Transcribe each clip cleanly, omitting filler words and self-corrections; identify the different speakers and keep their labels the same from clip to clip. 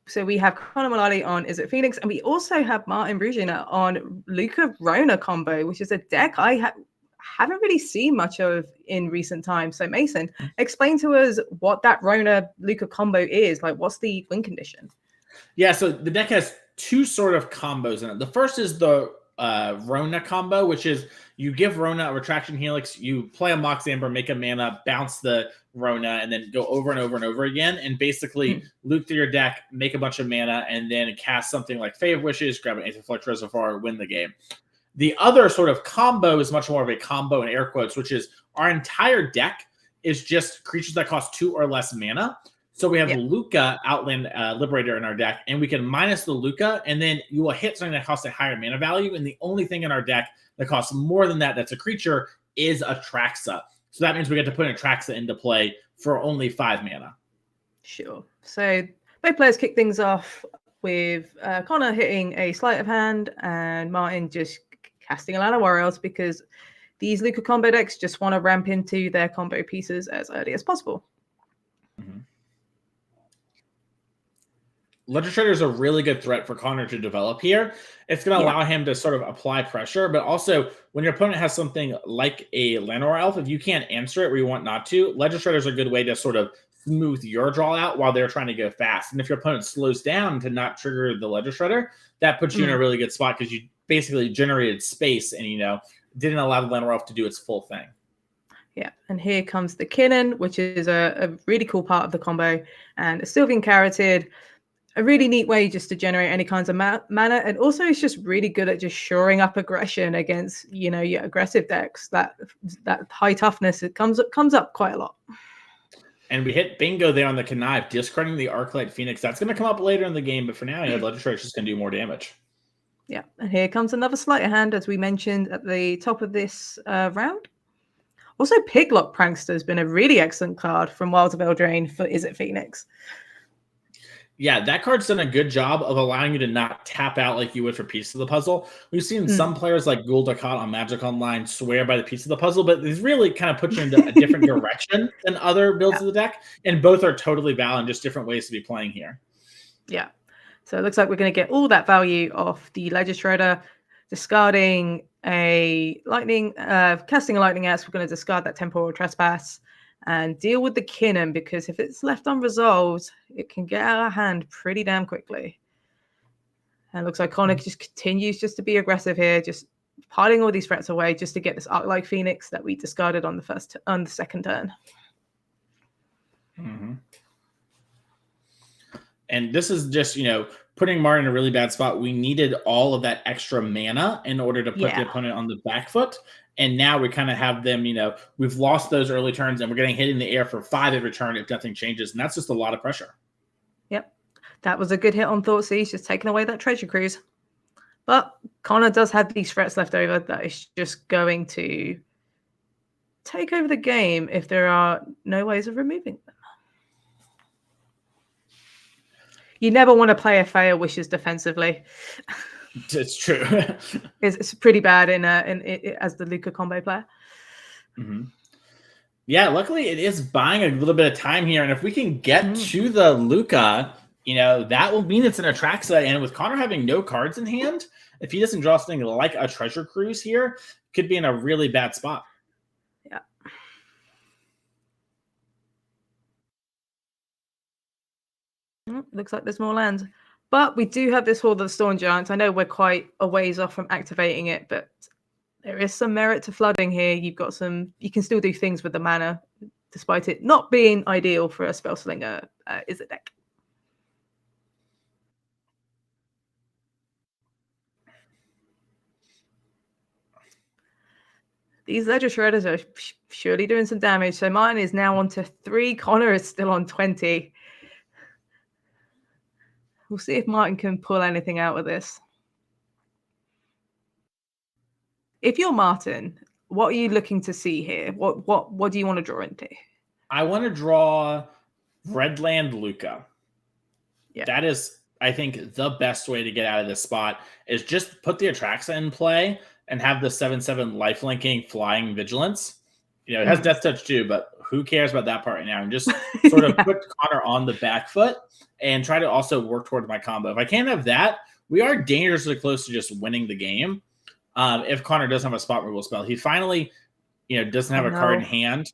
Speaker 1: So we have Connor Mullaly on Izzet Phoenix, and we also have Martin Breuniger on Lukka Rona combo, which is a deck I haven't really seen much of in recent times. So Mason, explain to us what that Rona Lukka combo is. Like, what's the win condition?
Speaker 2: Yeah, so the deck has two sort of combos in it. The first is the Rona combo, which is you give Rona a Retraction Helix, you play a Mox Amber, make a mana, bounce the Rona, and then go over and over and over again, and basically loop through your deck, make a bunch of mana, and then cast something like Fave Wishes, grab an Aetherflux Reservoir, win the game. The other sort of combo is much more of a combo in air quotes, which is our entire deck is just creatures that cost 2 or less mana. So we have Lukka, Outland Liberator in our deck, and we can minus the Lukka, and then you will hit something that costs a higher mana value, and the only thing in our deck that costs more than that that's a creature is Atraxa. So that means we get to put Atraxa into play for only 5 mana.
Speaker 1: Sure. So both players kick things off with Connor hitting a Sleight of Hand and Martin just casting a lot of Warriors because these Lukka combo decks just want to ramp into their combo pieces as early as possible.
Speaker 2: Legislator is a really good threat for Connor to develop here. It's going to allow him to sort of apply pressure, but also when your opponent has something like a Llanowar Elf, if you can't answer it or you want not to, Legislator is a good way to sort of smooth your draw out while they're trying to go fast. And if your opponent slows down to not trigger the Legislator, that puts you in a really good spot because you basically generated space and, didn't allow the Llanowar Elf to do its full thing.
Speaker 1: Yeah, and here comes the Kinnan, which is a really cool part of the combo, and a Sylvian Carotid. A really neat way just to generate any kinds of mana, and also it's just really good at just shoring up aggression against your aggressive decks. That high toughness, it comes up quite a lot.
Speaker 2: And we hit bingo there on the Connive, discarding the Arclight Phoenix. That's going to come up later in the game, but for now, Legislature is just going to do more damage.
Speaker 1: Yeah, and here comes another Sleight of Hand, as we mentioned at the top of this round. Also, Picklock Prankster has been a really excellent card from Wilds of Eldraine for Izzet Phoenix.
Speaker 2: Yeah, that card's done a good job of allowing you to not tap out like you would for Piece of the Puzzle. We've seen some players like Gul Dukat on Magic Online swear by the Piece of the Puzzle, but these really kind of put you into a different direction than other builds of the deck, and both are totally valid, just different ways to be playing here.
Speaker 1: Yeah, so it looks like we're going to get all that value off the Legislator, discarding a casting a Lightning Axe. We're going to discard that Temporal Trespass and deal with the Kinnan, because if it's left unresolved, it can get out of hand pretty damn quickly. And it looks like Connor just continues just to be aggressive here, just piling all these threats away just to get this Arclight Phoenix that we discarded on the second turn.
Speaker 2: And this is just, putting Martin in a really bad spot. We needed all of that extra mana in order to put the opponent on the back foot. And now we kind of have them, we've lost those early turns and we're getting hit in the air for 5 every turn if nothing changes. And that's just a lot of pressure.
Speaker 1: Yep. That was a good hit on Thoughtseize, just taking away that treasure cruise. But Connor does have these threats left over that is just going to take over the game if there are no ways of removing them. You never want to play a Fail Wishes defensively.
Speaker 2: It's true.
Speaker 1: It's pretty bad in as the Lukka combo player.
Speaker 2: Yeah, luckily it is buying a little bit of time here, and if we can get to the Lukka, that will mean it's an Atraxa. And with Connor having no cards in hand, if he doesn't draw something like a Treasure Cruise here, could be in a really bad spot.
Speaker 1: Yeah. Looks like there's more lands. But we do have this Horde of the Storm Giants. I know we're quite a ways off from activating it, but there is some merit to flooding here. You can still do things with the mana, despite it not being ideal for a Spellslinger Izzet deck. These Ledger Shredders are surely doing some damage. So mine is now on to 3. Connor is still on 20. We'll see if Martin can pull anything out of this. If you're Martin, what are you looking to see here? What do you want to draw into?
Speaker 2: I want to draw Redland Lukka. Yeah. That is, I think, the best way to get out of this spot is just put the Atraxa in play and have the 7/7 lifelinking flying vigilance. It has Death Touch too, but who cares about that part right now? And just sort of put Connor on the back foot and try to also work toward my combo. If I can't have that, we are dangerously close to just winning the game. If Connor doesn't have a spot removal spell, he finally, doesn't have a card in hand.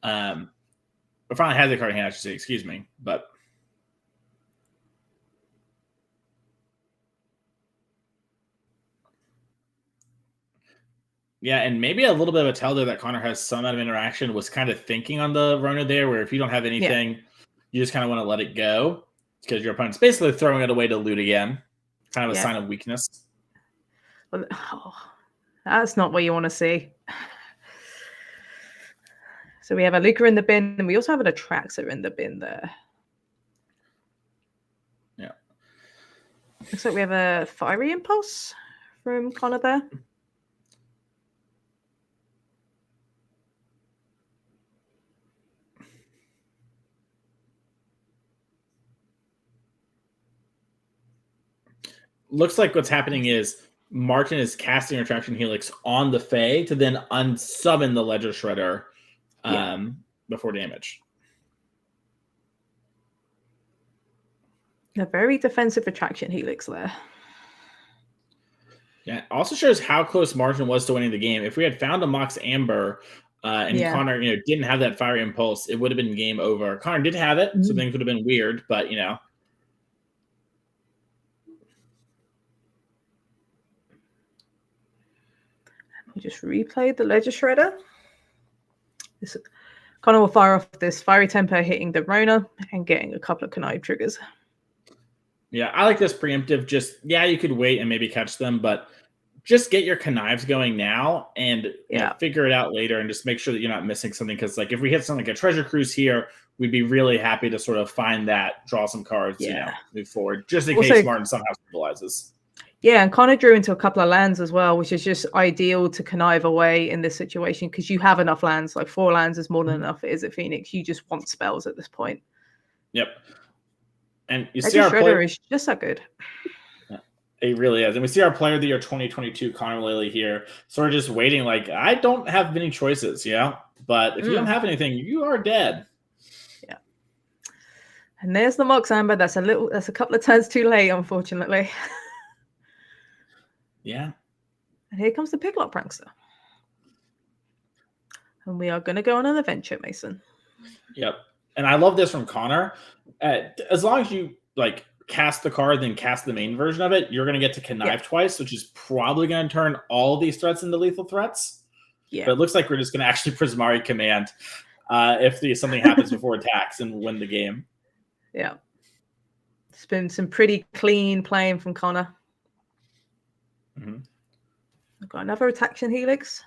Speaker 2: Or finally has a card in hand, I should say. Excuse me, but. Yeah, and maybe a little bit of a tell there that Connor has some amount of interaction, was kind of thinking on the Rona there, where if you don't have anything, you just kind of want to let it go because your opponent's basically throwing it away to loot again. Kind of a sign of weakness.
Speaker 1: Well, that's not what you want to see. So we have a Lukka in the bin, and we also have an Atraxa in the bin there.
Speaker 2: Yeah.
Speaker 1: Looks like we have a Fiery Impulse from Connor there.
Speaker 2: Looks like what's happening is Martin is casting Retraction Helix on the Fae to then unsummon the Ledger Shredder before damage.
Speaker 1: A very defensive Retraction Helix there.
Speaker 2: Yeah, it also shows how close Martin was to winning the game. If we had found a Mox Amber and Connor, didn't have that Fiery Impulse, it would have been game over. Connor did have it, so things would have been weird, but
Speaker 1: We just replayed the Ledger Shredder. Connor will fire off this Fiery Temper, hitting the Rona and getting a couple of Connive triggers.
Speaker 2: Yeah, I like this preemptive. Just, you could wait and maybe catch them, but just get your connives going now and figure it out later and just make sure that you're not missing something. Because if we hit something like a Treasure Cruise here, we'd be really happy to sort of find that, draw some cards, move forward, just in case Martin somehow stabilizes.
Speaker 1: Yeah, and Connor drew into a couple of lands as well, which is just ideal to connive away in this situation because you have enough lands. Like 4 lands is more than enough. It is at Phoenix. You just want spells at this point.
Speaker 2: Yep. And you
Speaker 1: see our Shredder is just that good.
Speaker 2: It really is. And we see our Player of the Year 2022, Connor Mullaly here, sort of just waiting I don't have many choices, but if you don't have anything, you are dead.
Speaker 1: Yeah. And there's the Mox Amber. That's a couple of turns too late, unfortunately.
Speaker 2: Yeah.
Speaker 1: And here comes the Picklock Prankster. And we are going to go on an adventure, Mason.
Speaker 2: Yep. And I love this from Connor. As long as you cast the card, then cast the main version of it, you're going to get to connive twice, which is probably going to turn all of these threats into lethal threats. Yeah. But it looks like we're just going to actually Prismari Command if something happens before attacks and win the game.
Speaker 1: Yeah. It's been some pretty clean playing from Connor. I've got another Retraction Helix.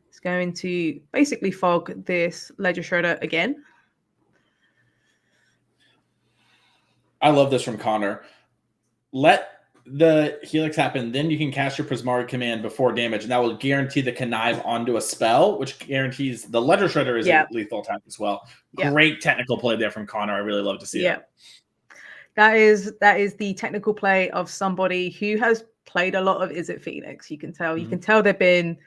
Speaker 1: It's going to basically fog this Ledger Shredder again.
Speaker 2: I love this from Connor. Let the Helix happen, then you can cast your Prismari Command before damage, and that will guarantee the connive onto a spell, which guarantees the Ledger Shredder is a lethal attack as well. Great technical play there from Connor. I really love to see that.
Speaker 1: That is the technical play of somebody who has played a lot of Izzet Phoenix. You can tell. You can tell they've been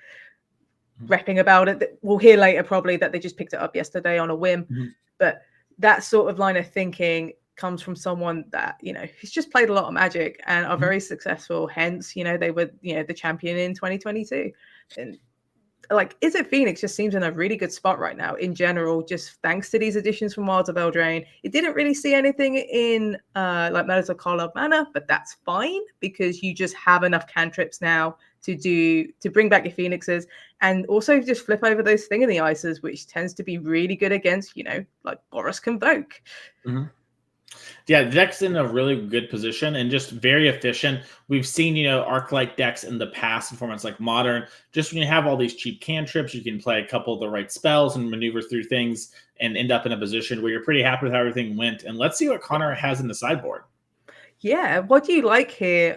Speaker 1: repping about it. We'll hear later probably that they just picked it up yesterday on a whim. But that sort of line of thinking comes from someone that who's just played a lot of Magic and are very successful. Hence, they were the champion in 2022. And Izzet Phoenix just seems in a really good spot right now in general, just thanks to these additions from Wilds of Eldraine. It didn't really see anything in Meadows of Karlov Manor, but that's fine because you just have enough cantrips now to bring back your Phoenixes and also just flip over those Thing in the Ices, which tends to be really good against Boros Convoke.
Speaker 2: Yeah, the deck's in a really good position and just very efficient. We've seen, Arclight decks in the past in formats like Modern. Just when you have all these cheap cantrips, you can play a couple of the right spells and maneuver through things and end up in a position where you're pretty happy with how everything went. And let's see what Connor has in the sideboard. Yeah,
Speaker 1: what do you like here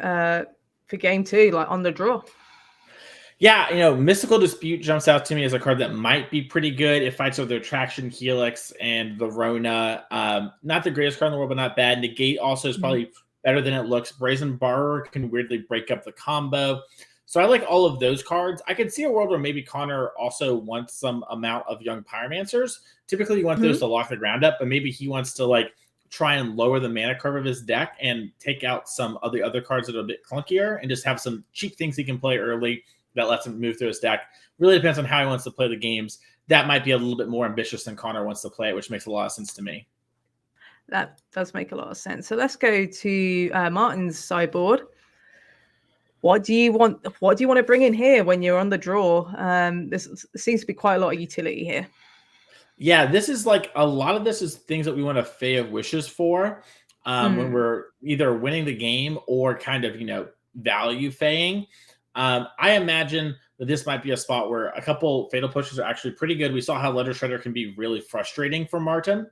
Speaker 1: for game 2, on the draw?
Speaker 2: Yeah, Mystical Dispute jumps out to me as a card that might be pretty good. It fights with the Retraction Helix and the Rona. Not the greatest card in the world, but not bad. Negate also is probably better than it looks. Brazen Borrower can weirdly break up the combo. So I like all of those cards. I could see a world where maybe Connor also wants some amount of Young Pyromancers. Typically, you want those to lock the ground up, but maybe he wants to like try and lower the mana curve of his deck and take out some of the other cards that are a bit clunkier and just have some cheap things he can play early that lets him move through his deck. Really depends on how he wants to play the games. That might be a little bit more ambitious than Connor wants to play it, which makes a lot of sense to me.
Speaker 1: That does make a lot of sense. So let's go to Martin's sideboard. What do you want to bring in here when you're on the draw? This seems to be quite a lot of utility here.
Speaker 2: Yeah, this is like a lot of this is things that we want to Fae of Wishes for when we're either winning the game or kind of, value Faeing. I imagine that this might be a spot where a couple Fatal Pushes are actually pretty good. We saw how Ledger Shredder can be really frustrating for Martin.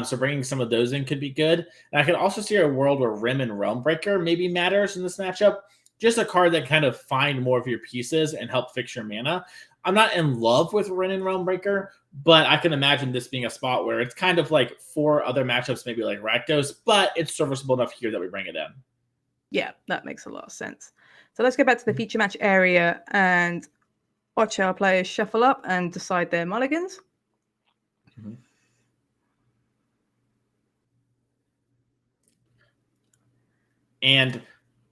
Speaker 2: So bringing some of those in could be good. And I could also see a world where Rim and Realm Breaker maybe matters in this matchup. Just a card that kind of find more of your pieces and help fix your mana. I'm not in love with Rin and Realm Breaker, but I can imagine this being a spot where it's kind of like for other matchups, maybe like Rakdos, but it's serviceable enough here that we bring it in.
Speaker 1: Yeah, that makes a lot of sense. So let's go back to the feature match area and watch our players shuffle up and decide their mulligans.
Speaker 2: And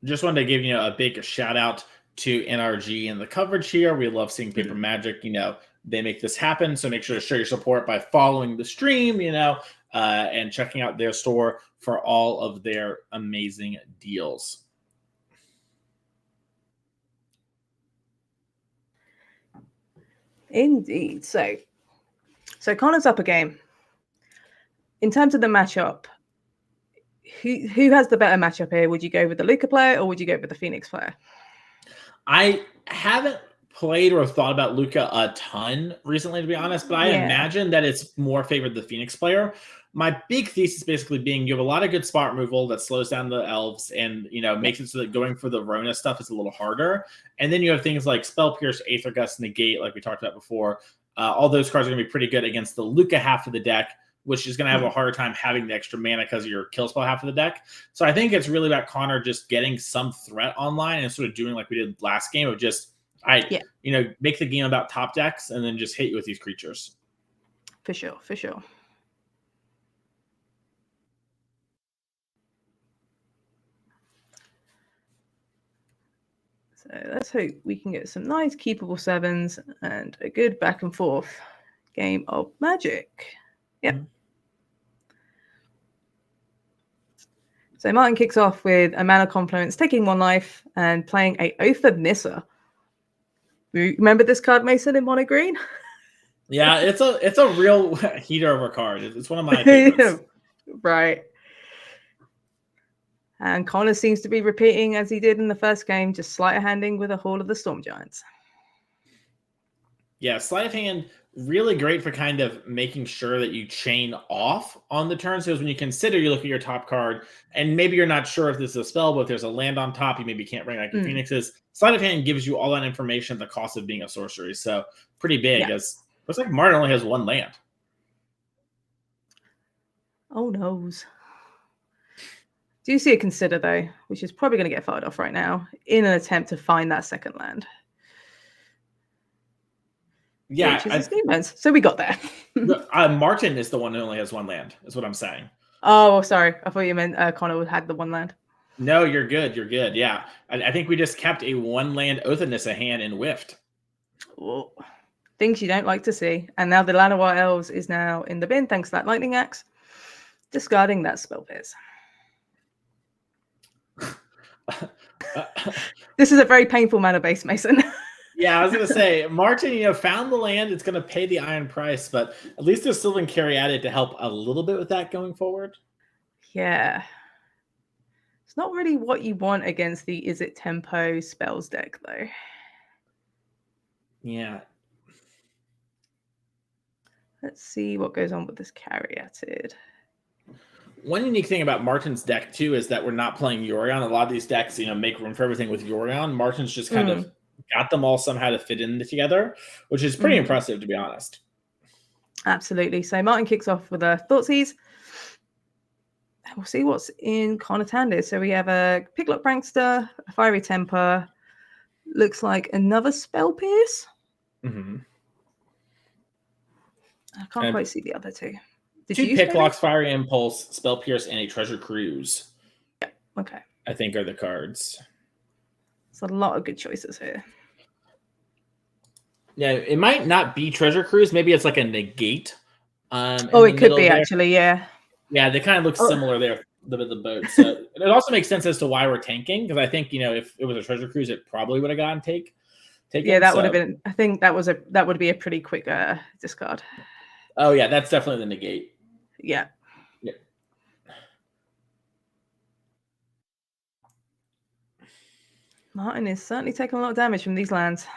Speaker 2: just wanted to give a big shout out to NRG and the coverage here. We love seeing Paper Magic. They make this happen. So make sure to show your support by following the stream, and checking out their store for all of their amazing deals.
Speaker 1: Indeed. So Connor's up a game. In terms of the matchup, who has the better matchup here? Would you go with the Lukka player or would you go with the Phoenix player?
Speaker 2: I haven't played or thought about Lukka a ton recently, to be honest, but I imagine that it's more favored the Phoenix player. My big thesis basically being you have a lot of good spot removal that slows down the elves and, makes it so that going for the Rona stuff is a little harder. And then you have things like Spell Pierce, Aether Gust, Negate, like we talked about before. All those cards are going to be pretty good against the Lukka half of the deck, which is going to have a harder time having the extra mana because of your kill spell half of the deck. So I think it's really about Connor just getting some threat online and sort of doing like we did last game of just, make the game about top decks and then just hit you with these creatures.
Speaker 1: For sure. So let's hope we can get some nice keepable 7s and a good back and forth game of Magic. Yep. So Martin kicks off with a Mana Confluence, taking 1 life and playing a Oath of Nissa. Remember this card, Mason, in mono green?
Speaker 2: Yeah, it's a real heater of a card. It's one of my favorites.
Speaker 1: Right. And Connor seems to be repeating as he did in the first game, just sleight of handing with a Hall of the Storm Giants.
Speaker 2: Yeah, Sleight of Hand, really great for kind of making sure that you chain off on the turn. So when you consider, you look at your top card, and maybe you're not sure if this is a spell, but if there's a land on top, you maybe can't bring like your Phoenixes. Sleight of Hand gives you all that information at the cost of being a sorcery. So pretty big. As looks like Martin only has 1 land.
Speaker 1: Oh, noes. Do you see a Consider, though, which is probably going to get fired off right now in an attempt to find that second land?
Speaker 2: Yeah.
Speaker 1: So we got there.
Speaker 2: Martin is the one who only has 1 land, is what I'm saying.
Speaker 1: Oh, sorry. I thought you meant Connor had the 1 land.
Speaker 2: No, you're good. You're good. Yeah. I think we just kept a 1 land Oath of Nissa hand and whiffed.
Speaker 1: Whoa. Things you don't like to see. And now the Llanowar Elves is now in the bin, thanks to that Lightning Axe. Discarding that Spell Pierce. This is a very painful mana base, Mason.
Speaker 2: Yeah, I was going to say, Martin, found the land. It's going to pay the iron price, but at least there's Sylvan Carry added to help a little bit with that going forward.
Speaker 1: Yeah. It's not really what you want against the Izzet Tempo spells deck, though.
Speaker 2: Yeah.
Speaker 1: Let's see what goes on with this Caryatid.
Speaker 2: One unique thing about Martin's deck, too, is that we're not playing Yorion. A lot of these decks, make room for everything with Yorion. Martin's just kind of got them all somehow to fit in together, which is pretty impressive, to be honest.
Speaker 1: Absolutely. So Martin kicks off with a Thoughtseize. We'll see what's in Conor Tandis. So we have a Picklock Prankster, a Fiery Temper, looks like another Spell Pierce.
Speaker 2: Mm-hmm.
Speaker 1: I can't quite see the other two. Did
Speaker 2: two
Speaker 1: you
Speaker 2: Picklocks, Fiery Impulse, Spell Pierce, and a Treasure Cruise.
Speaker 1: Yeah. Okay.
Speaker 2: I think are the cards.
Speaker 1: There's a lot of good choices here.
Speaker 2: Yeah, it might not be Treasure Cruise. Maybe it's like a Negate.
Speaker 1: Oh, it could be there. Actually, yeah.
Speaker 2: Yeah, they kind of look similar there, the boat. So it also makes sense as to why we're tanking, because I think, you know, if it was a Treasure Cruise, it probably would have gotten taken.
Speaker 1: Yeah, that would have been. I think that would be a pretty quick discard.
Speaker 2: Oh yeah, that's definitely the Negate.
Speaker 1: Yeah.
Speaker 2: Yeah.
Speaker 1: Martin is certainly taking a lot of damage from these lands.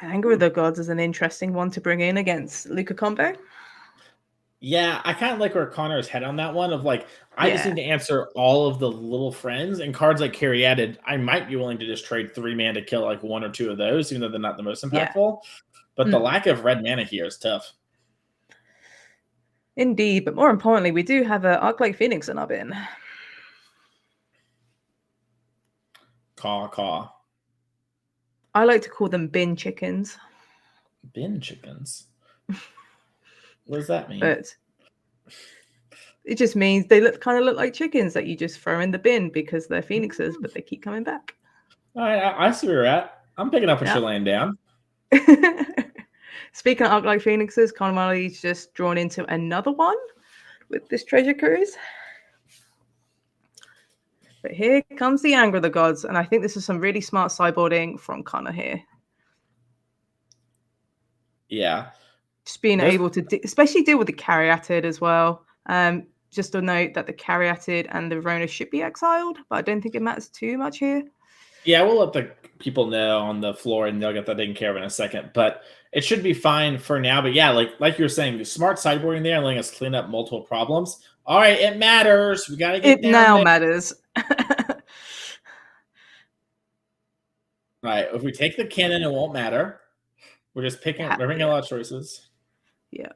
Speaker 1: Anger of the Gods is an interesting one to bring in against Lukka combo.
Speaker 2: Yeah, I kind of like where Connor's head on that one of like, I just need to answer all of the little friends, and cards like Caryatid, I might be willing to just trade 3 mana to kill like 1 or 2 of those, even though they're not the most impactful. But the lack of red mana here is tough.
Speaker 1: Indeed, but more importantly, we do have an Arclight Phoenix in our bin.
Speaker 2: Caw.
Speaker 1: I like to call them bin chickens.
Speaker 2: Bin chickens? What does that mean?
Speaker 1: But it just means they kind of look like chickens that you just throw in the bin because they're phoenixes, but they keep coming back.
Speaker 2: All right, I see where you're at. I'm picking up what you're laying down.
Speaker 1: Speaking of Arclight Phoenixes, Mullaly's just drawn into another one with this Treasure Cruise. But here comes the Anger of the Gods, and I think this is some really smart sideboarding from Connor here.
Speaker 2: Yeah.
Speaker 1: Just being able to especially deal with the Caryatid as well. Just a note that the Caryatid and the Rona should be exiled, but I don't think it matters too much here.
Speaker 2: Yeah, we'll let the people know on the floor, and they'll get that taken care of in a second. But it should be fine for now. But yeah, like you were saying, smart sideboarding there and letting us clean up multiple problems. All right, it matters. We got to get
Speaker 1: it now there. Matters.
Speaker 2: Right. If we take the cannon, it won't matter. We're just picking. We're making a lot of choices.
Speaker 1: Yeah.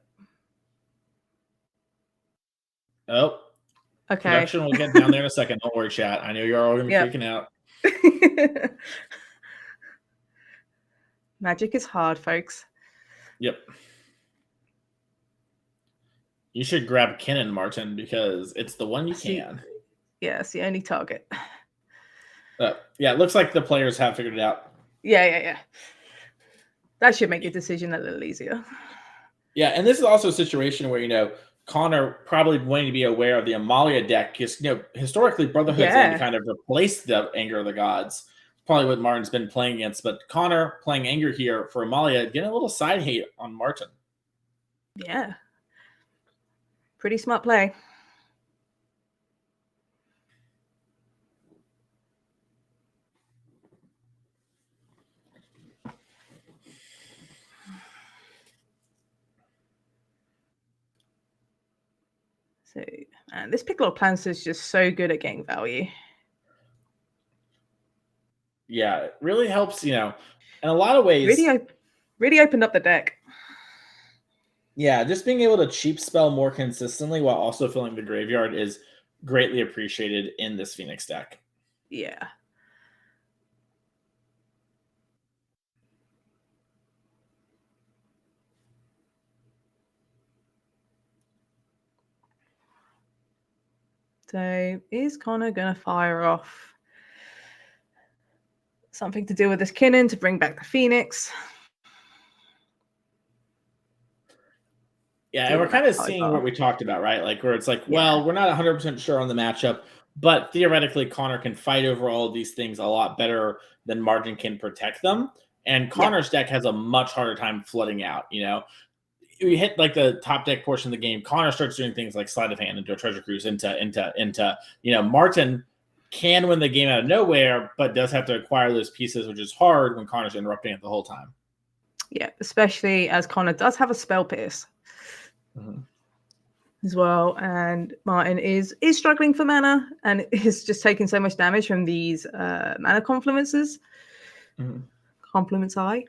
Speaker 2: Oh.
Speaker 1: Okay.
Speaker 2: Production will get down there in a second. Don't worry, chat. I know you're all going to be freaking out.
Speaker 1: Magic is hard, folks.
Speaker 2: Yep. You should grab Cannon, Martin, because it's the one you can.
Speaker 1: Yeah, it's the only target.
Speaker 2: Yeah, it looks like the players have figured it out.
Speaker 1: Yeah. That should make your decision a little easier.
Speaker 2: Yeah, and this is also a situation where, you know, Connor probably wanting to be aware of the Amalia deck because, you know, historically Brotherhood's in to kind of replace the Anger of the Gods. Probably what Martin's been playing against, but Connor playing Anger here for Amalia, getting a little side hate on Martin.
Speaker 1: Yeah. Pretty smart play. So, and this Picklock Prankster is just so good at getting value.
Speaker 2: Yeah, it really helps, you know, in a lot of ways.
Speaker 1: Really opened up the deck.
Speaker 2: Yeah, just being able to cheap spell more consistently while also filling the graveyard is greatly appreciated in this Phoenix deck.
Speaker 1: Yeah. So is Connor going to fire off something to do with this Kinnan to bring back the Phoenix?
Speaker 2: Yeah, and we're kind of seeing what we talked about, right? Like where it's like, well, we're not 100% sure on the matchup, but theoretically Connor can fight over all of these things a lot better than Martin can protect them. And Connor's deck has a much harder time flooding out, you know. We hit like the top deck portion of the game. Connor starts doing things like Sleight of Hand into a Treasure Cruise into you know, Martin can win the game out of nowhere, but does have to acquire those pieces, which is hard when Connor's interrupting it the whole time.
Speaker 1: Yeah, especially as Connor does have a Spell Pierce as well, and Martin is struggling for mana and is just taking so much damage from these mana confluences. Compliments high.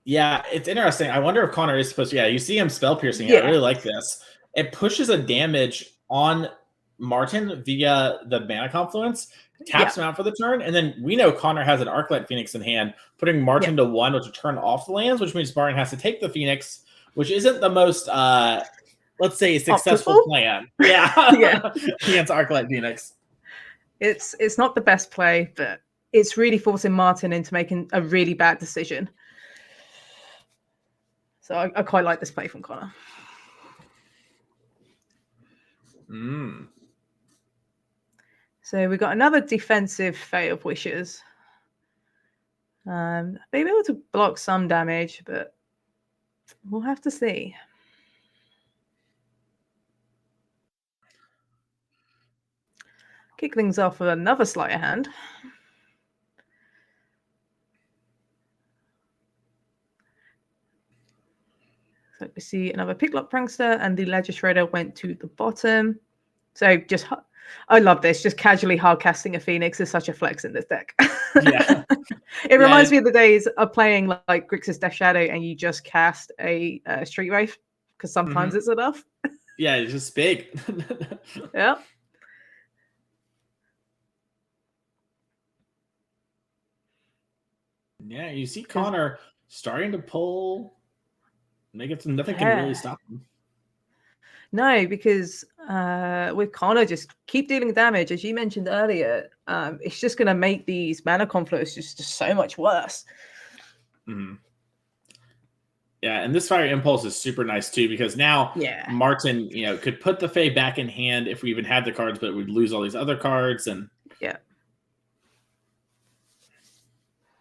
Speaker 2: Yeah, it's interesting. I wonder if Connor is supposed to. Yeah, you see him spell piercing.
Speaker 1: Yeah.
Speaker 2: I really like this. It pushes a damage on Martin via the mana confluence, taps him out for the turn, and then we know Connor has an Arclight Phoenix in hand, putting Martin to 1, which will turn off the lands, which means Martin has to take the Phoenix, which isn't the most, let's say, successful plan. Yeah, against Arclight Phoenix.
Speaker 1: It's not the best play, but it's really forcing Martin into making a really bad decision. So I quite like this play from Connor. So we've got another defensive Fate of Wishes. Maybe able to block some damage, but we'll have to see. Kick things off with another Sleight of Hand. So we see another Picklock Prankster, and the Legislator went to the bottom. So just, I love this. Just casually hard casting a Phoenix is such a flex in this deck.
Speaker 2: Yeah.
Speaker 1: It reminds me of the days of playing like Grixis Death Shadow, and you just cast a Street Wraith because sometimes it's enough.
Speaker 2: Yeah, it's just big.
Speaker 1: Yeah.
Speaker 2: Yeah, you see Connor starting to pull. Nothing can really stop him.
Speaker 1: No, because with Connor, just keep dealing damage, as you mentioned earlier. It's just going to make these mana conflicts just so much worse.
Speaker 2: Yeah, and this Fire Impulse is super nice too, because now Martin, could put the Fae back in hand if we even had the cards, but we'd lose all these other cards. And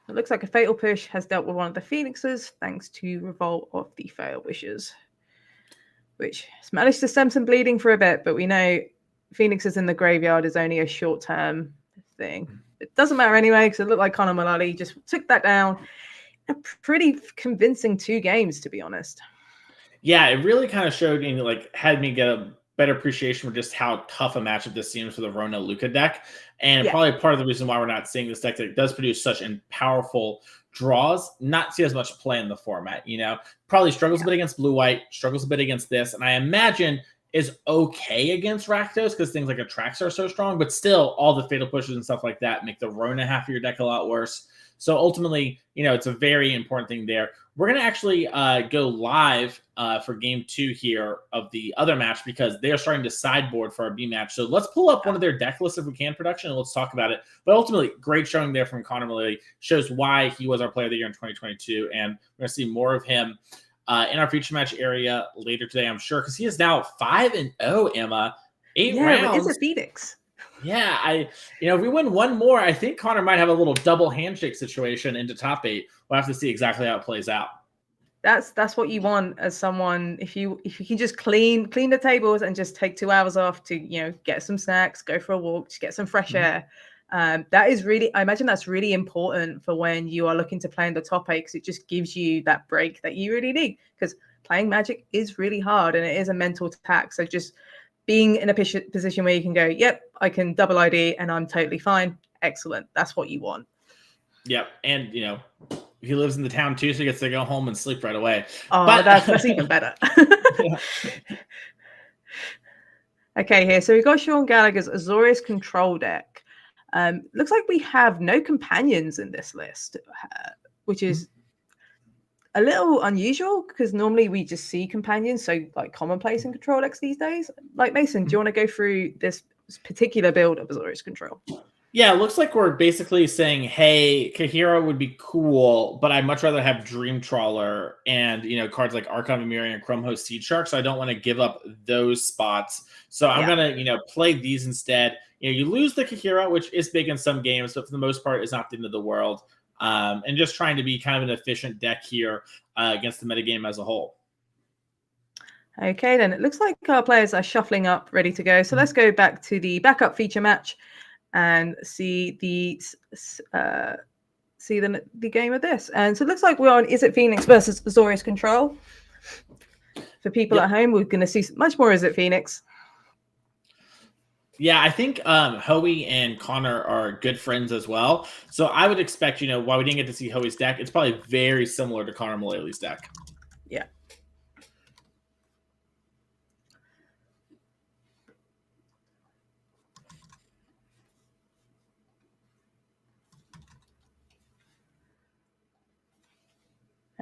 Speaker 1: it looks like a Fatal Push has dealt with one of the Phoenixes thanks to Revolt of the Fail Wishes, which has managed to stem some bleeding for a bit, but we know Phoenixes in the graveyard is only a short-term thing. It doesn't matter anyway, because it looked like Connor Mullaly just took that down. A pretty convincing 2 games, to be honest.
Speaker 2: Yeah, it really kind of showed me, had me get a better appreciation for just how tough a matchup this seems for the Rona Lukka deck. And probably part of the reason why we're not seeing this deck that does produce such powerful draws, not see as much play in the format. Probably struggles a bit against blue-white, struggles a bit against this, and I imagine is okay against Rakdos because things like Attracts are so strong, but still all the Fatal Pushes and stuff like that make the Rona half of your deck a lot worse. So ultimately, it's a very important thing there. We're going to actually go live for game 2 here of the other match because they are starting to sideboard for our B match. So let's pull up one of their deck lists if we can, production, and let's talk about it. But ultimately, great showing there from Connor Mullaly. Shows why he was our player of the year in 2022. And we're going to see more of him in our feature match area later today, I'm sure, because he is now 5-0, Emma. 8 rounds.
Speaker 1: Is it Phoenix?
Speaker 2: Yeah, if we win one more, I think Connor might have a little double handshake situation into top 8. We'll have to see exactly how it plays out.
Speaker 1: That's what you want as someone. If you can just clean the tables and just take 2 hours off to get some snacks, go for a walk, just get some fresh air. That is really, I imagine that's really important for when you are looking to play in the top 8 because it just gives you that break that you really need. Because playing Magic is really hard and it is a mental tax. So just being in a position where you can go, yep, I can double ID and I'm totally fine. Excellent. That's what you want.
Speaker 2: Yep. And, he lives in the town too, so he gets to go home and sleep right away.
Speaker 1: Oh, but that's even better. Okay, here. So we've got Sean Gallagher's Azorius Control deck. Looks like we have no companions in this list, which is a little unusual because normally we just see companions, so like commonplace in control decks these days. Like Mason, do you want to go through this particular build of Azorius Control?
Speaker 2: Yeah, it looks like we're basically saying, hey, Kahira would be cool, but I'd much rather have Dream Trawler and, cards like Archon of Miriam and Chrome Host Seed Shark, so I don't want to give up those spots. So I'm going to, play these instead. You lose the Kahira, which is big in some games, but for the most part, is not the end of the world. And just trying to be kind of an efficient deck here against the metagame as a whole.
Speaker 1: Okay, then it looks like our players are shuffling up, ready to go. So let's go back to the backup feature match and see the game of this. And so it looks like we're on Izzet Phoenix versus Azorius Control. For people at home, we're going to see much more Izzet Phoenix.
Speaker 2: Yeah, I think Hoey and Connor are good friends as well. So I would expect, while we didn't get to see Hoey's deck, it's probably very similar to Connor Mullaly's deck.
Speaker 1: Yeah.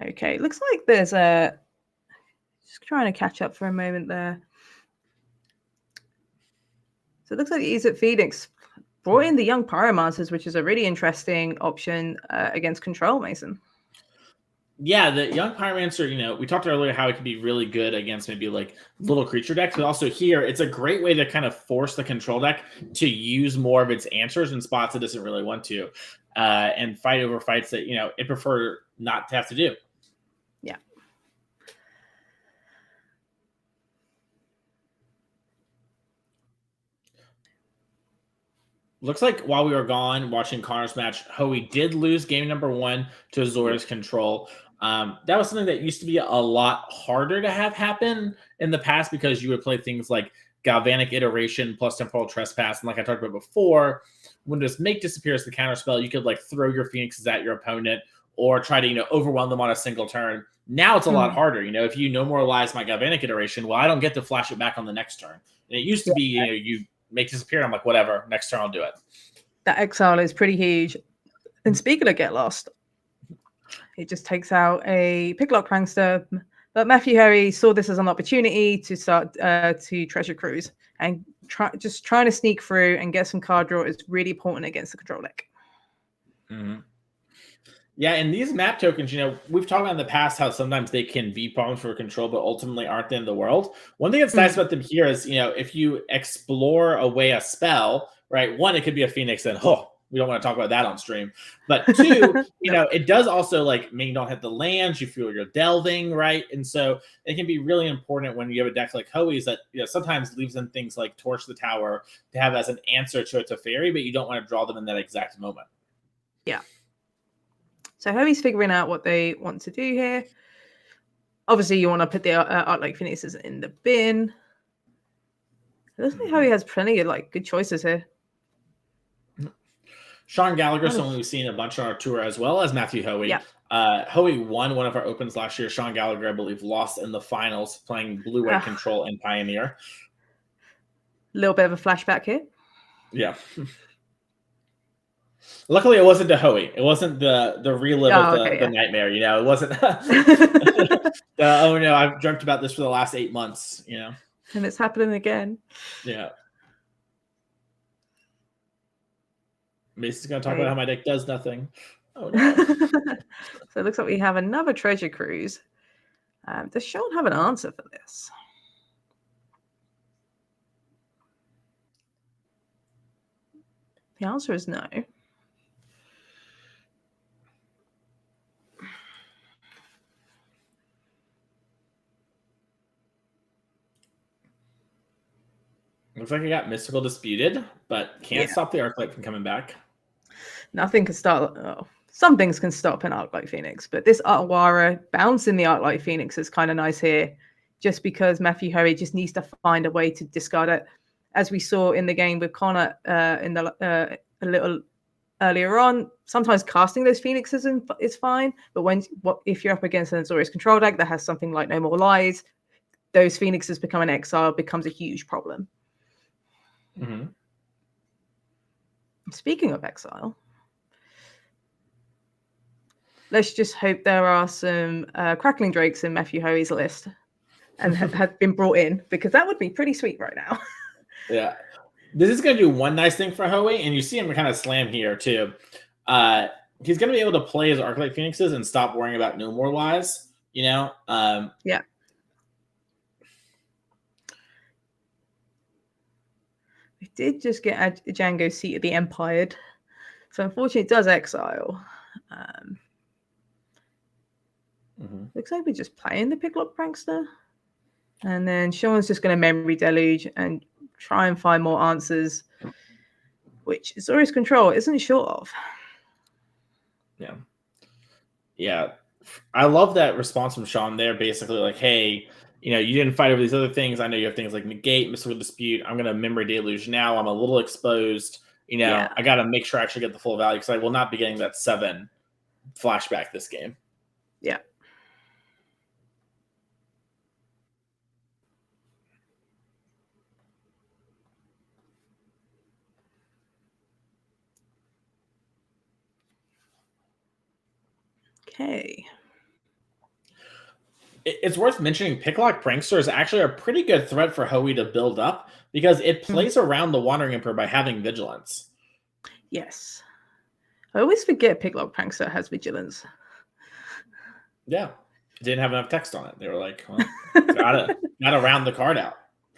Speaker 1: Okay, looks like there's a... Just trying to catch up for a moment there. So it looks like Izzet Phoenix brought in the Young Pyromancers, which is a really interesting option against Control, Mason.
Speaker 2: Yeah, the Young Pyromancer, we talked earlier how it could be really good against maybe like little creature decks, but also here, it's a great way to kind of force the control deck to use more of its answers in spots it doesn't really want to, and fight over fights that, it prefer not to have to do.
Speaker 1: Yeah.
Speaker 2: Looks like while we were gone watching Connor's match, Hoey did lose game number 1 to Azorius Control. That was something that used to be a lot harder to have happen in the past because you would play things like Galvanic Iteration plus Temporal Trespass. And like I talked about before, when just Make Disappear as the counter spell, you could like throw your Phoenixes at your opponent or try to, overwhelm them on a single turn. Now it's a lot harder. If you no more lies my Galvanic Iteration, well, I don't get to flash it back on the next turn. And it used to be, you Make Disappear. I'm like, whatever, next turn I'll do it.
Speaker 1: That exile is pretty huge. And speaking of Get Lost, it just takes out a Picklock Prankster. But Matthew Harry saw this as an opportunity to start to Treasure Cruise. And trying to sneak through and get some card draw is really important against the control deck.
Speaker 2: Mm-hmm. Yeah, and these map tokens, we've talked about in the past how sometimes they can be problems for control, but ultimately aren't the end of the world. One thing that's nice about them here is, if you explore away a spell, right? One, it could be a Phoenix, and we don't want to talk about that on stream. But two, it does also like mean you don't hit the lands, you feel you're delving, right? And so it can be really important when you have a deck like Hoey's that sometimes leaves in things like Torch the Tower to have as an answer to a Teferi, but you don't want to draw them in that exact moment.
Speaker 1: Yeah. So Hoey's figuring out what they want to do here. Obviously, you want to put the Arclight Phoenixes in the bin. It looks like Hoey has plenty of good choices here.
Speaker 2: Sean Gallagher, someone we've seen a bunch on our tour, as well as Matthew Hoey.
Speaker 1: Yeah.
Speaker 2: Hoey won one of our opens last year. Sean Gallagher, I believe, lost in the finals playing blue-white control in Pioneer.
Speaker 1: A little bit of a flashback here.
Speaker 2: Yeah. Luckily, it wasn't to Hoey. It wasn't the relive of the nightmare. It wasn't. Oh no, I've dreamt about this for the last 8 months.
Speaker 1: And it's happening again.
Speaker 2: Yeah. Mason's gonna talk about how my deck does nothing. Oh no.
Speaker 1: So it looks like we have another Treasure Cruise. Does Sean have an answer for this? The answer is no.
Speaker 2: Looks like I got Mystical Disputed, but can't stop the Arclight from coming back.
Speaker 1: Nothing can stop. Oh, some things can stop an Arclight Phoenix, but this Otawara bouncing the Arclight Phoenix is kind of nice here, just because Matthew Hoey just needs to find a way to discard it, as we saw in the game with Connor in the a little earlier on. Sometimes casting those Phoenixes is fine, but if you're up against an Azorius control deck that has something like No More Lies, those Phoenixes become an exile becomes a huge problem.
Speaker 2: Mm-hmm.
Speaker 1: Speaking of exile, let's just hope there are some Crackling Drakes in Matthew Hoey's list and have been brought in, because that would be pretty sweet right now.
Speaker 2: Yeah. This is going to do one nice thing for Hoey, and you see him kind of slam here too. He's going to be able to play his Arclight Phoenixes and stop worrying about No More Lies, Yeah. We did just get a Django Seat of the Empire. So unfortunately it does exile. Looks like we're just playing the Picklock Prankster. And then Sean's just going to Memory Deluge and try and find more answers, which Azorius Control isn't short of. Yeah. I love that response from Sean there. Basically like, hey, you didn't fight over these other things. I know you have things like Negate, Mystical Dispute. I'm going to Memory Deluge now. I'm a little exposed. I got to make sure I actually get the full value because I will not be getting that 7 flashback this game.
Speaker 1: Yeah. Okay.
Speaker 2: It's worth mentioning Picklock Prankster is actually a pretty good threat for Hoey to build up because it plays around the Wandering Emperor by having Vigilance.
Speaker 1: Yes. I always forget Picklock Prankster has Vigilance.
Speaker 2: Yeah. It didn't have enough text on it. They were like, well, gotta round the card out.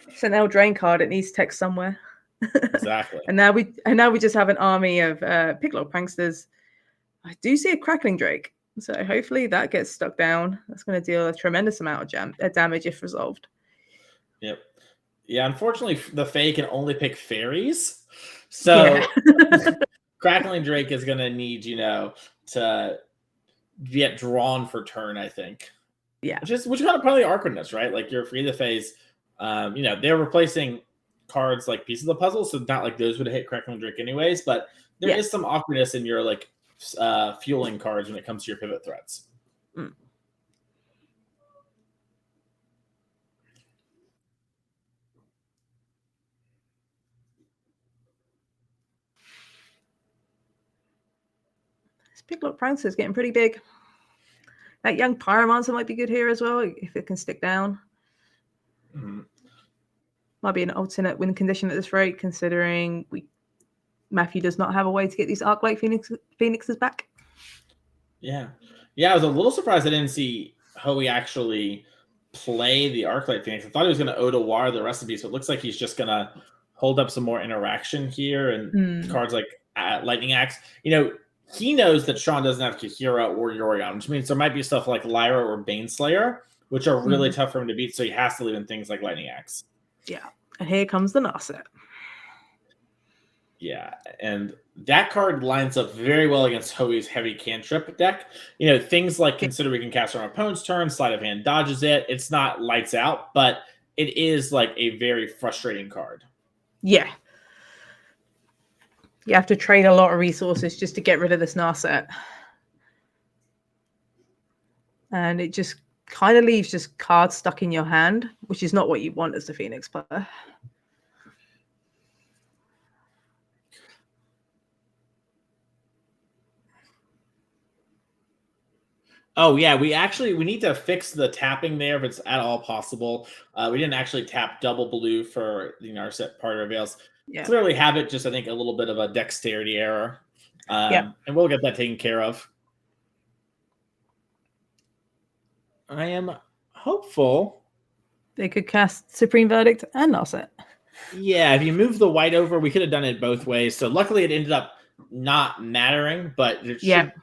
Speaker 1: It's an Eldraine card. It needs text somewhere.
Speaker 2: Exactly.
Speaker 1: and now we just have an army of Picklock Pranksters. I do see a Crackling Drake. So hopefully that gets stuck down. That's going to deal a tremendous amount of damage if resolved.
Speaker 2: Yep. Yeah, unfortunately, the Fae can only pick fairies. So Crackling Drake is going to need, to get drawn for turn, I think.
Speaker 1: Yeah.
Speaker 2: Which is kind of probably awkwardness, right? Like you're free the Faes. They're replacing cards like pieces of the puzzle, so not like those would hit Crackling Drake anyways, but there is some awkwardness in your like fueling cards when it comes to your pivot threats.
Speaker 1: This Picklock Prankster is getting pretty big. That Young Pyromancer might be good here as well if it can stick down. Might be an alternate win condition at this rate, considering Matthew does not have a way to get these Arclight Phoenixes back.
Speaker 2: Yeah. I was a little surprised I didn't see Hoey actually play the Arclight Phoenix. I thought he was going to Otawara the recipe, so it looks like he's just going to hold up some more interaction here and cards like Lightning Axe. He knows that Sean doesn't have Kahira or Yorion, which means there might be stuff like Lyra or Baneslayer, which are really tough for him to beat, so he has to leave in things like Lightning Axe.
Speaker 1: Yeah, and here comes the Narset.
Speaker 2: Yeah, and that card lines up very well against Hoey's heavy cantrip deck. Things like Consider We Can Cast on our opponent's turn, Sleight of Hand dodges it. It's not lights out, but it is like a very frustrating card.
Speaker 1: Yeah. You have to trade a lot of resources just to get rid of this Narset. And it just kind of leaves just cards stuck in your hand, which is not what you want as a Phoenix player.
Speaker 2: Oh, yeah, we need to fix the tapping there if it's at all possible. We didn't actually tap double blue for the Narset Party Reveals. Yeah. Clearly have it, just I think a little bit of a dexterity error. And we'll get that taken care of. I am hopeful
Speaker 1: they could cast Supreme Verdict and Narset.
Speaker 2: Yeah, if you move the white over, we could have done it both ways. So luckily it ended up not mattering, but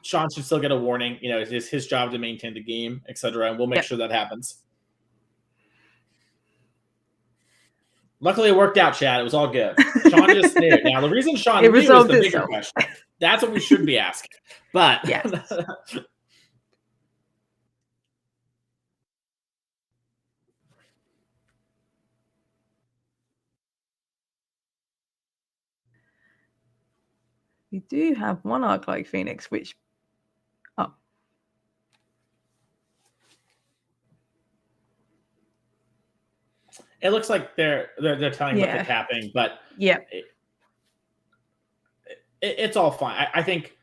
Speaker 2: Sean should still get a warning. It's his job to maintain the game, etc. And we'll make sure that happens. Luckily it worked out, Chad. It was all good. Sean just knew. Now the reason Sean knew is the bigger question. That's what we should be asking. But
Speaker 1: we do have one Arclight Phoenix, which
Speaker 2: it looks like they're telling about the tapping, but it's all fine. I think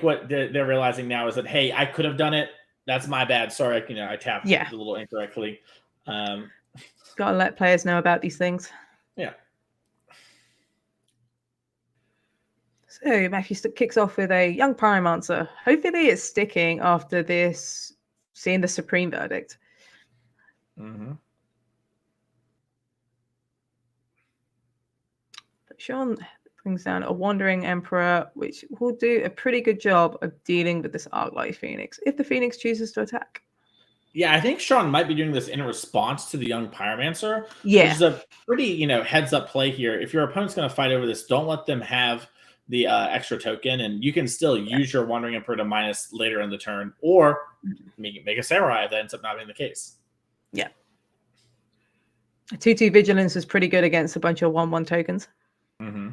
Speaker 2: what they're realizing now is that, hey, I could have done it. That's my bad. Sorry, I tapped a little incorrectly.
Speaker 1: Gotta let players know about these things.
Speaker 2: Yeah.
Speaker 1: So Matthew kicks off with a Young Pyromancer. Hopefully it's sticking after this, seeing the Supreme Verdict. But Sean brings down a Wandering Emperor, which will do a pretty good job of dealing with this Arclight Phoenix if the Phoenix chooses to attack.
Speaker 2: Yeah, I think Sean might be doing this in response to the Young Pyromancer.
Speaker 1: Yeah.
Speaker 2: Which is a pretty, heads up play here. If your opponent's going to fight over this, don't let them have the extra token, and you can still use your Wandering Emperor to minus later in the turn, or make a Samurai if that ends up not being the case.
Speaker 1: Yeah. 2/2 Vigilance is pretty good against a bunch of 1/1 tokens.
Speaker 2: Mm-hmm.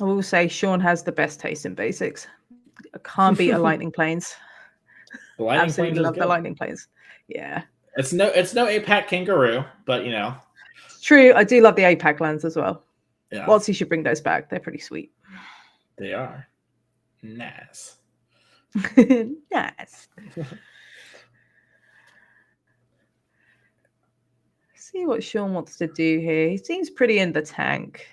Speaker 1: I will say Sean has the best taste in basics. I can't beat a Lightning Plains.
Speaker 2: The Lightning
Speaker 1: Absolutely
Speaker 2: Plains
Speaker 1: love
Speaker 2: is
Speaker 1: the
Speaker 2: good.
Speaker 1: Lightning Plains. Yeah.
Speaker 2: It's no APAC Kangaroo, but you know.
Speaker 1: It's true. I do love the APAC lands as well.
Speaker 2: Yeah.
Speaker 1: Waltzy should bring those back. They're pretty sweet.
Speaker 2: They are. Nice.
Speaker 1: Nice. See what Sean wants to do here. He seems pretty in the tank.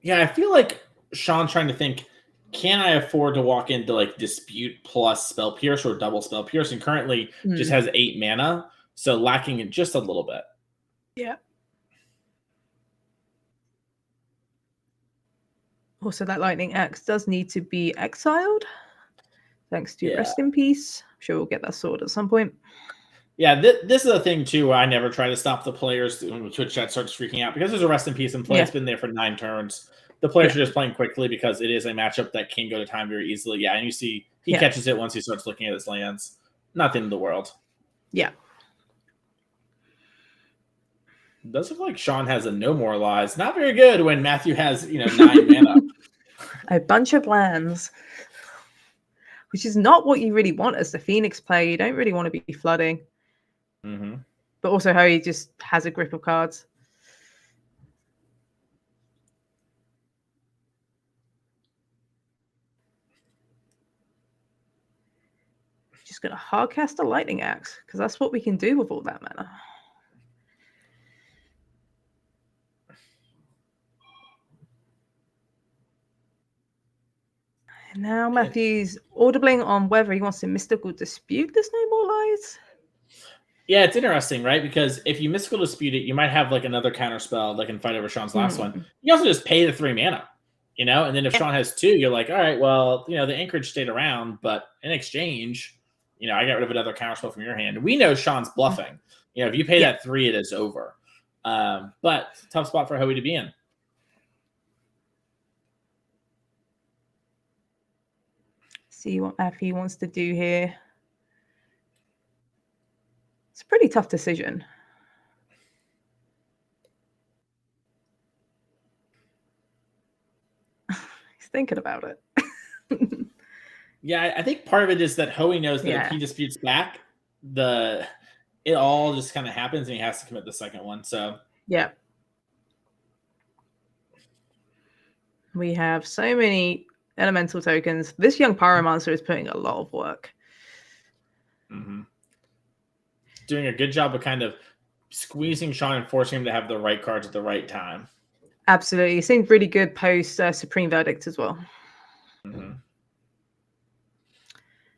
Speaker 2: Yeah, I feel like Sean's trying to think, can I afford to walk into like Dispute plus Spell Pierce or double Spell Pierce? And currently just has 8 mana, so lacking it just a little bit.
Speaker 1: Yeah. Also, that Lightning Axe does need to be exiled. Thanks to Rest in Peace. I'm sure we'll get that sorted at some point.
Speaker 2: Yeah, this is a thing too where I never try to stop the players when Twitch chat starts freaking out because there's a Rest in Peace in play. It's been there for 9 turns. The players are just playing quickly because it is a matchup that can go to time very easily. Yeah, and you see he catches it once he starts looking at his lands. Not the end of the world.
Speaker 1: Yeah.
Speaker 2: It does look like Sean has a No More Lies. Not very good when Matthew has 9 mana.
Speaker 1: A bunch of lands, which is not what you really want as the Phoenix player. You don't really want to be flooding.
Speaker 2: Mm-hmm.
Speaker 1: But also how he just has a grip of cards. Just going to hardcast a Lightning Axe because that's what we can do with all that mana. And now Matthew's audibling on whether he wants to Mystical Dispute this No More Lies.
Speaker 2: Yeah, it's interesting, right? Because if you Mystical Dispute it, you might have like another counter spell that can fight over Sean's last one. You also just pay the 3 mana, and then if Sean has 2, you're like, all right, well, the Anchorage stayed around, but in exchange, I got rid of another counter spell from your hand. We know Sean's bluffing. If you pay that 3, it is over. But it's a tough spot for Hoey to be in.
Speaker 1: See what Matthew wants to do here. It's a pretty tough decision. He's thinking about it.
Speaker 2: Yeah, I think part of it is that Hoey knows that if he disputes back, it all just kind of happens and he has to commit the second one. So
Speaker 1: yeah. We have so many elemental tokens. This Young Pyromancer is putting a lot of work.
Speaker 2: Mm-hmm. Doing a good job of kind of squeezing Sean and forcing him to have the right cards at the right time.
Speaker 1: Absolutely. It seemed really good post Supreme Verdict as well.
Speaker 2: Mm-hmm.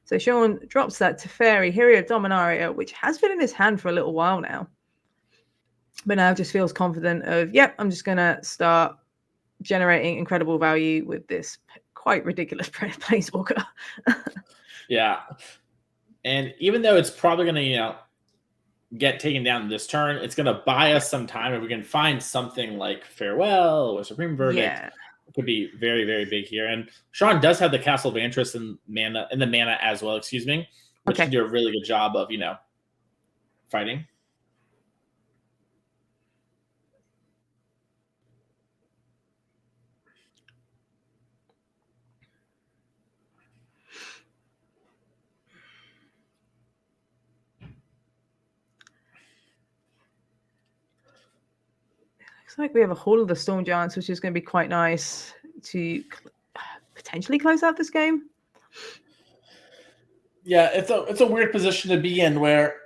Speaker 1: So Sean drops that Teferi, Hero of Dominaria, which has been in his hand for a little while now. But now just feels confident of, I'm just going to start generating incredible value with this quite ridiculous Planeswalker.
Speaker 2: Yeah. And even though it's probably going to, get taken down this turn, it's going to buy us some time. If we can find something like Farewell or Supreme Verdict, it could be very, very big here. And Sean does have the Castle of Interest in the mana as well, which can do a really good job of, fighting.
Speaker 1: Looks like we have a Hall of the Storm Giants, which is going to be quite nice to potentially close out this game.
Speaker 2: Yeah, it's a weird position to be in where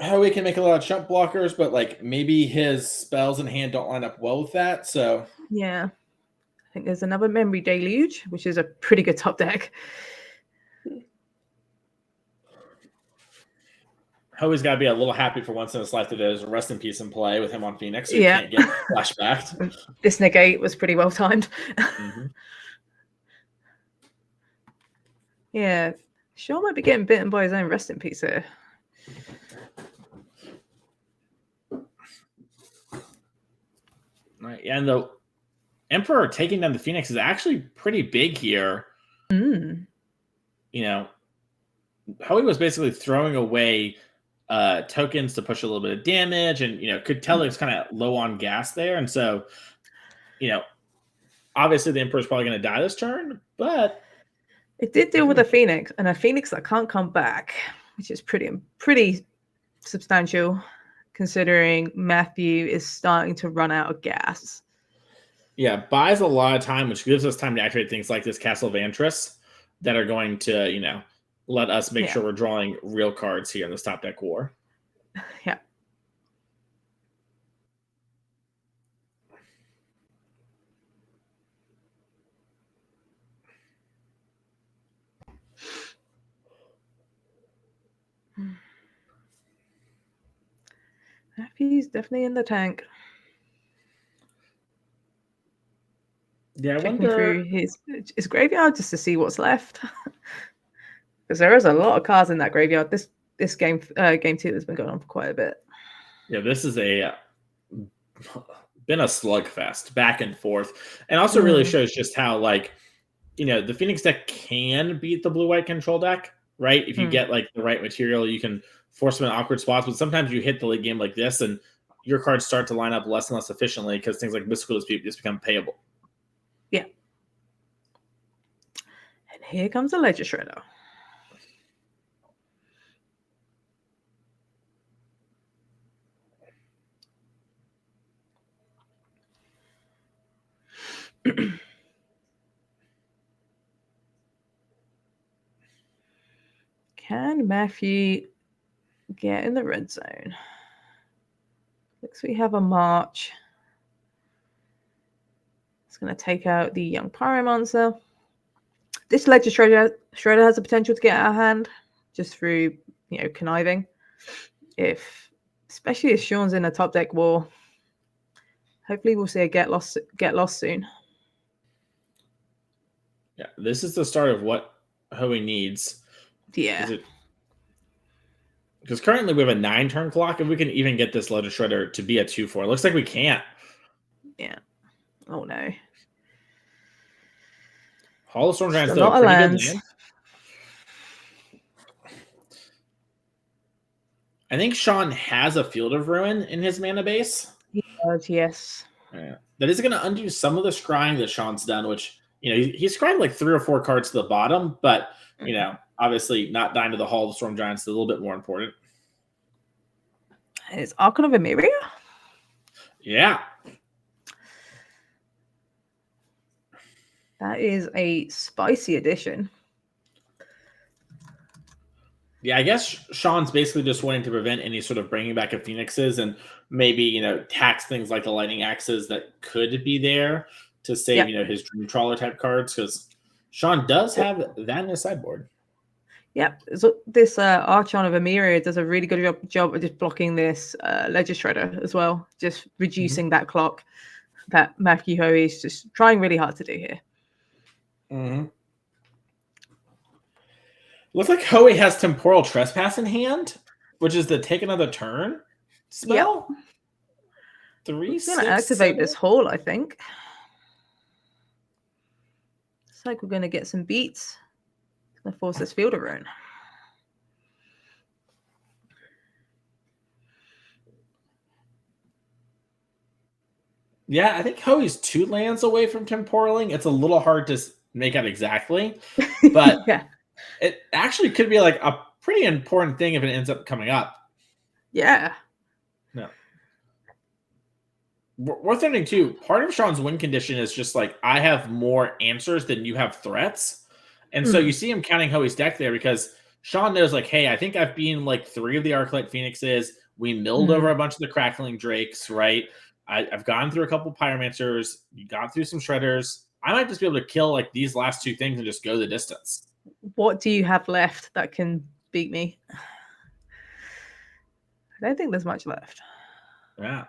Speaker 2: Hoey can make a lot of jump blockers, but like maybe his spells in hand don't line up well with that. So
Speaker 1: yeah, I think there's another Memory Deluge, which is a pretty good top deck.
Speaker 2: Hoey's got to be a little happy for once in his life that there's a Rest in Peace in play with him on Phoenix. So you can't get flashbacked.
Speaker 1: This Negate was pretty well timed.
Speaker 2: Mm-hmm.
Speaker 1: Yeah, Sean might be getting bitten by his own resting piece here.
Speaker 2: Right, and the Emperor taking down the Phoenix is actually pretty big here.
Speaker 1: Mm.
Speaker 2: You know, Hoey was basically throwing away tokens to push a little bit of damage, and could tell it's kind of low on gas there, and so obviously the Emperor's probably going to die this turn, but
Speaker 1: it did deal with a Phoenix, and a Phoenix that can't come back, which is pretty substantial, considering Matthew is starting to run out of gas.
Speaker 2: Yeah, buys a lot of time, which gives us time to activate things like this Castle of Antris that are going to, let us make sure we're drawing real cards here in this top deck war.
Speaker 1: Yeah. Matthew's definitely in the tank.
Speaker 2: Yeah, I
Speaker 1: checking
Speaker 2: wonder
Speaker 1: through his graveyard just to see what's left, because there is a lot of cards in that graveyard. This game 2 has been going on for quite a bit.
Speaker 2: Yeah, this is been a slugfest back and forth, and also really shows just how the Phoenix deck can beat the blue-white control deck, right? If you get the right material, you can force them in awkward spots, but sometimes you hit the late game like this and your cards start to line up less and less efficiently because things like Mystical Dispute just become payable.
Speaker 1: Yeah. And here comes the Ledger Shredder. Can Matthew get in the red zone? Looks we have a March. It's going to take out the Young Pyromancer. This Ledger Shredder has the potential to get out of hand just through, conniving. Especially if Sean's in a top deck war. Hopefully we'll see a get lost soon.
Speaker 2: Yeah, this is the start of what Hoey needs.
Speaker 1: Yeah.
Speaker 2: Because currently we have a 9-turn clock, and we can even get this Ledger Shredder to be a 2/4. It looks like we can't.
Speaker 1: Yeah. Oh no.
Speaker 2: Hall of Storm Giants,
Speaker 1: still
Speaker 2: though,
Speaker 1: not a
Speaker 2: pretty
Speaker 1: land.
Speaker 2: good land. I think Sean has a Field of Ruin in his mana base.
Speaker 1: He does, yes.
Speaker 2: Yeah. That is going to undo some of the scrying that Sean's done, which, he's scrying like 3 or 4 cards to the bottom, but, obviously not dying to the Hall of Storm Giants is a little bit more important.
Speaker 1: It's Archon of Emeria?
Speaker 2: Yeah.
Speaker 1: That is a spicy addition.
Speaker 2: Yeah, I guess Sean's basically just wanting to prevent any sort of bringing back of Phoenixes and maybe, tax things like the Lightning Axes that could be there to save, his Dream Trawler type cards, because Sean does have that in his sideboard.
Speaker 1: Yep. So this Archon of Emeria does a really good job of just blocking this Ledger Shredder as well, just reducing that clock that Matthew Hoey is just trying really hard to do here.
Speaker 2: Looks like Hoey has Temporal Trespass in hand, which is the take another turn spell. Yep. 3,
Speaker 1: He's going to activate this Hall, I think. Looks like we're going to get some beats. It's going to force this Field of Ruin.
Speaker 2: Yeah, I think Hoey's 2 lands away from temporaling. It's a little hard to make out exactly, but
Speaker 1: yeah.
Speaker 2: It actually could be like a pretty important thing if it ends up coming up.
Speaker 1: Yeah.
Speaker 2: No. Worth noting too, part of Sean's win condition is just like, I have more answers than you have threats. And so you see him counting Hoey's deck there because Sean knows like, hey, I think I've beaten like 3 of the Arclight Phoenixes. We milled over a bunch of the Crackling Drakes, right? I've gone through a couple Pyromancers. You got through some Shredders. I might just be able to kill like these last 2 things and just go the distance.
Speaker 1: What do you have left that can beat me? I don't think there's much left.
Speaker 2: Yeah.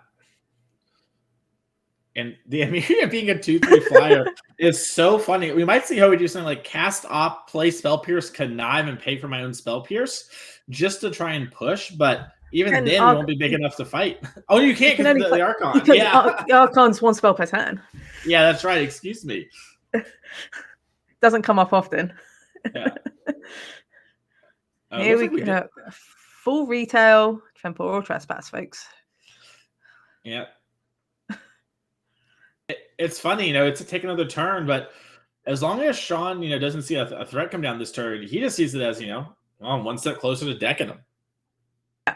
Speaker 2: And the Emiria being a 2/3 flyer is so funny. We might see how we do something like cast op, play Spell Pierce, connive, and pay for my own Spell Pierce just to try and push. But even then, we won't be big enough to fight. Oh, you can't because the Archon.
Speaker 1: Yeah, Archon's one spell per turn.
Speaker 2: Yeah, that's right. Excuse me.
Speaker 1: Doesn't come up often.
Speaker 2: Yeah.
Speaker 1: Here we go. Full retail Temporal Trespass, folks.
Speaker 2: Yeah. It's funny, it's take another turn, but as long as Sean, doesn't see a threat come down this turn, he just sees it as, one step closer to decking him.
Speaker 1: Yeah.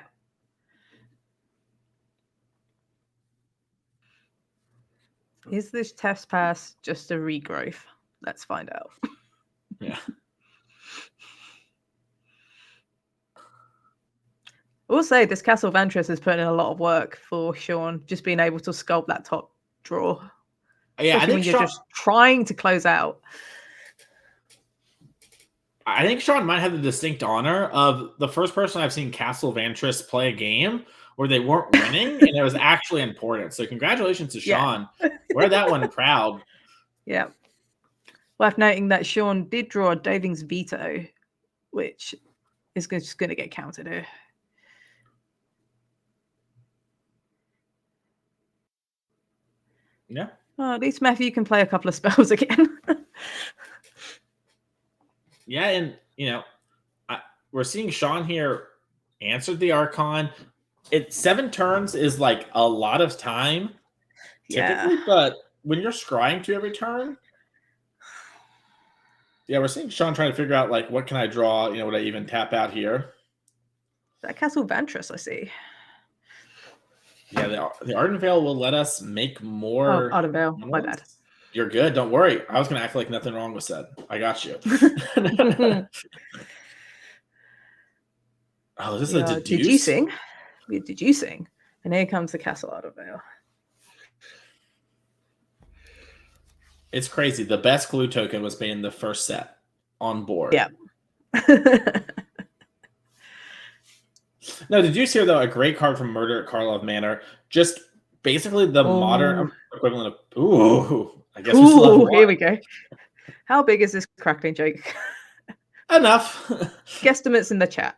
Speaker 1: Is this Trespass just a regrowth? Let's find out.
Speaker 2: Yeah.
Speaker 1: I will say this Castle Ventress has put in a lot of work for Sean, just being able to sculpt that top draw.
Speaker 2: Yeah, I think
Speaker 1: you're just trying to close out.
Speaker 2: I think Sean might have the distinct honor of the first person I've seen Castle Ventress play a game where they weren't winning and it was actually important. So congratulations to Sean. Yeah. Wear that one proud.
Speaker 1: Yeah. Worth noting that Sean did draw Doving's Veto, which is just going to get counted here.
Speaker 2: Yeah.
Speaker 1: Well, at least Matthew can play a couple of spells again.
Speaker 2: Yeah, and we're seeing Sean here answered the Archon. 7 turns is like a lot of time, typically, but when you're scrying to every turn, we're seeing Sean trying to figure out like what can I draw? Would I even tap out here?
Speaker 1: That Castle Ventress, I see.
Speaker 2: Yeah, the Arden Veil will let us make more.
Speaker 1: Oh, Arden Veil, my bad.
Speaker 2: You're good. Don't worry. I was going to act like nothing wrong was said. I got you. Oh, this is a deducing.
Speaker 1: We're deducing. And here comes the Castle Arden Veil.
Speaker 2: It's crazy. The best glue token was made in the first set on board.
Speaker 1: Yeah.
Speaker 2: No, Deduce here, though, a great card from Murder at Karlov Manor. Just basically the modern equivalent of... Ooh, I guess we still have
Speaker 1: here we go. How big is this crackling joke?
Speaker 2: Enough.
Speaker 1: Guesstimates in the chat.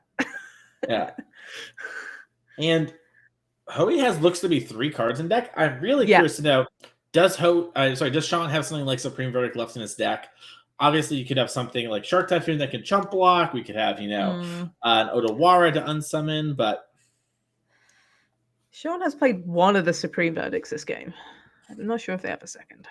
Speaker 2: Yeah. And Hoey looks to be 3 cards in deck. I'm really curious to know, does Sean have something like Supreme Verdict left in his deck? Obviously, you could have something like Shark Typhoon that can chump block. We could have, an Otawara to unsummon, but...
Speaker 1: Sean has played one of the Supreme Verdicts this game. I'm not sure if they have a second.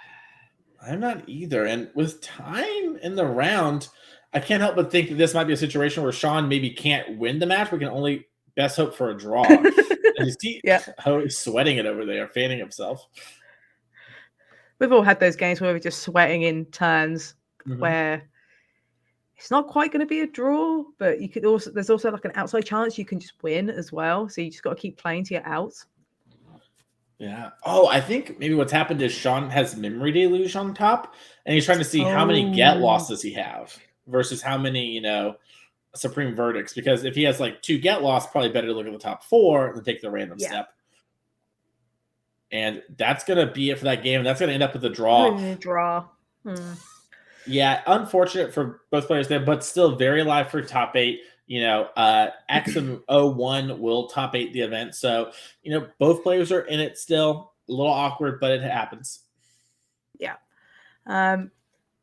Speaker 2: I'm not either. And with time in the round, I can't help but think that this might be a situation where Sean maybe can't win the match. We can only best hope for a draw. And you see how he's sweating it over there, fanning himself.
Speaker 1: We've all had those games where we're just sweating in turns where it's not quite going to be a draw, but you could also there's also like an outside chance you can just win as well. So you just got to keep playing to your outs.
Speaker 2: Yeah. Oh, I think maybe what's happened is Sean has Memory Deluge on top, and he's trying to see how many get losses he have versus how many, Supreme Verdicts. Because if he has like 2 get loss, probably better to look at the top 4 than take the random step. And that's going to be it for that game. That's going to end up with a draw. Yeah, unfortunate for both players there, but still very live for top 8. XM01 will top 8 the event. So, both players are in it still. A little awkward, but it happens.
Speaker 1: Yeah.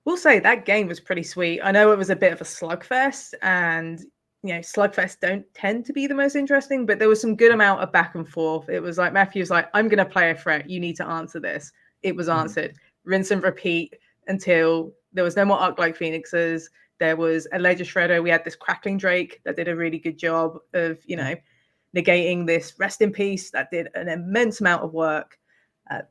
Speaker 1: We'll say that game was pretty sweet. I know it was a bit of a slugfest, and, slugfests don't tend to be the most interesting, but there was some good amount of back and forth. It was like, Matthew's like, I'm going to play a threat. You need to answer this. It was answered. Rinse and repeat until there was no more Arclight Phoenixes. There was a Ledger Shredder. We had this Crackling Drake that did a really good job of, negating this Rest in Peace that did an immense amount of work.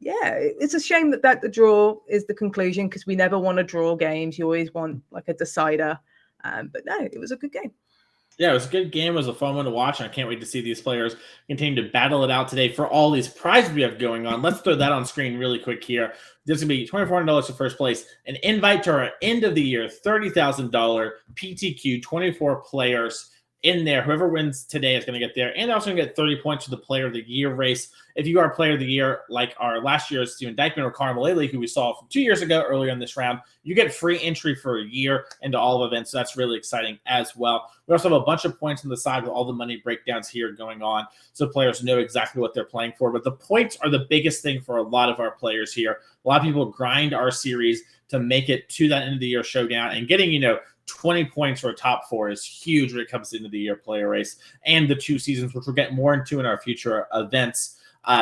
Speaker 1: It's a shame that the draw is the conclusion because we never want to draw games. You always want like a decider. But no, it was a good game.
Speaker 2: Yeah, it was a good game. It was a fun one to watch, and I can't wait to see these players continue to battle it out today for all these prizes we have going on. Let's throw that on screen really quick here. This is going to be $2,400 for first place, an invite to our end of the year $30,000 PTQ, 24 players, in there. Whoever wins today is going to get there. And they're also going to get 30 points for the Player of the Year race. If you are Player of the Year, like our last year's Steven Dykeman or Connor Mullaly, who we saw from 2 years ago earlier in this round, you get free entry for a year into all of events. So that's really exciting as well. We also have a bunch of points on the side with all the money breakdowns here going on, so players know exactly what they're playing for. But the points are the biggest thing for a lot of our players here. A lot of people grind our series to make it to that end of the year showdown, and getting, 20 points for a top 4 is huge when it comes to the end of the year player race and the 2 seasons, which we'll get more into in our future events.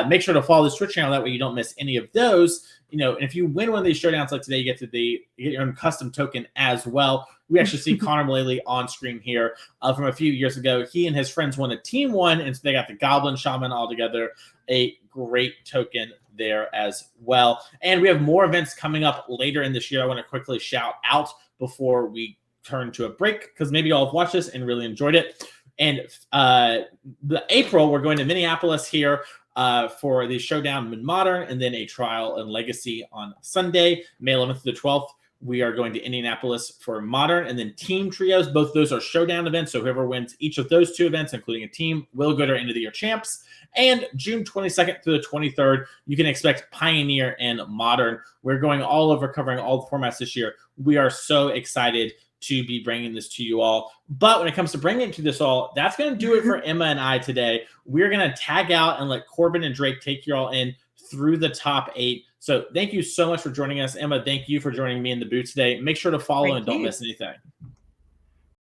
Speaker 2: Make sure to follow this Twitch channel. That way you don't miss any of those. And if you win one of these showdowns like today, you get your own custom token as well. We actually see Connor Mullaly on screen here from a few years ago. He and his friends won a team one, and so they got the Goblin Shaman all together. A great token there as well. And we have more events coming up later in this year. I want to quickly shout out before we turn to a break, because maybe you all have watched this and really enjoyed it. And the April, we're going to Minneapolis here for the Showdown Mid-Modern, and then a Trial and Legacy on Sunday, May 11th to the 12th. We are going to Indianapolis for Modern, and then Team Trios. Both of those are Showdown events, so whoever wins each of those 2 events, including a team, will go to our end of the year champs. And June 22nd through the 23rd, you can expect Pioneer and Modern. We're going all over, covering all the formats this year. We are so excited to be bringing this to you all. But when it comes to bringing it to this all, that's going to do it for Emma and I today. We're going to tag out and let Corbin and Drake take you all in through the top 8. So thank you so much for joining us. Emma, thank you for joining me in the booth today. Make sure to follow and don't miss anything.